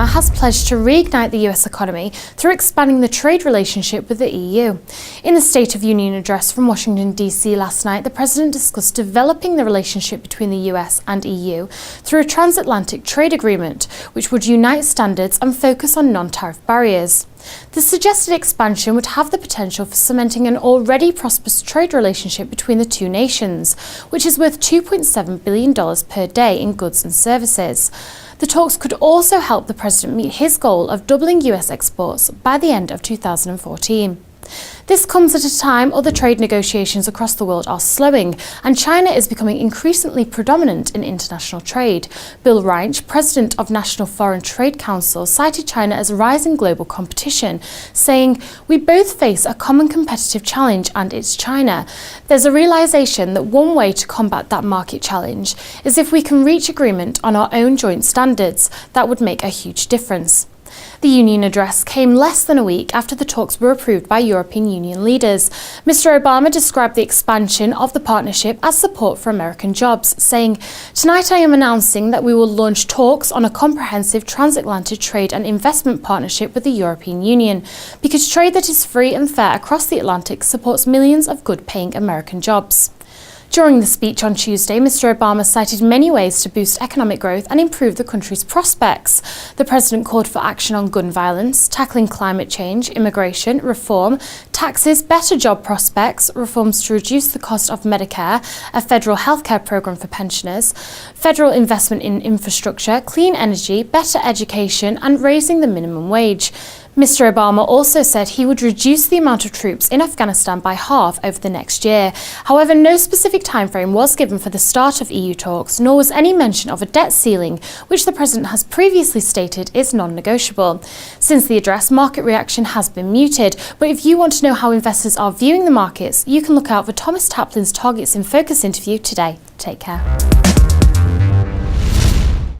Obama has pledged to reignite the US economy through expanding the trade relationship with the EU. In the State of Union address from Washington, D.C. last night, the President discussed developing the relationship between the US and EU through a transatlantic trade agreement, which would unite standards and focus on non-tariff barriers. The suggested expansion would have the potential for cementing an already prosperous trade relationship between the two nations, which is worth $2.7 billion per day in goods and services. The talks could also help the President meet his goal of doubling US exports by the end of 2014. This comes at a time other trade negotiations across the world are slowing, and China is becoming increasingly predominant in international trade. Bill Reinsch, president of National Foreign Trade Council, cited China as rising global competition, saying, "We both face a common competitive challenge, and it's China. There's a realization that one way to combat that market challenge is if we can reach agreement on our own joint standards. That would make a huge difference." The Union address came less than a week after the talks were approved by European Union leaders. Mr. Obama described the expansion of the partnership as support for American jobs, saying, "Tonight I am announcing that we will launch talks on a comprehensive transatlantic trade and investment partnership with the European Union, because trade that is free and fair across the Atlantic supports millions of good-paying American jobs." During the speech on Tuesday, Mr. Obama cited many ways to boost economic growth and improve the country's prospects. The President called for action on gun violence, tackling climate change, immigration, reform, taxes, better job prospects, reforms to reduce the cost of Medicare, a federal healthcare program for pensioners, federal investment in infrastructure, clean energy, better education, and raising the minimum wage. Mr. Obama also said he would reduce the amount of troops in Afghanistan by half over the next year. However, no specific timeframe was given for the start of EU talks, nor was any mention of a debt ceiling, which the President has previously stated is non-negotiable. Since the address, market reaction has been muted, but if you want to know how investors are viewing the markets, you can look out for Thomas Taplin's Targets in Focus interview today. Take care.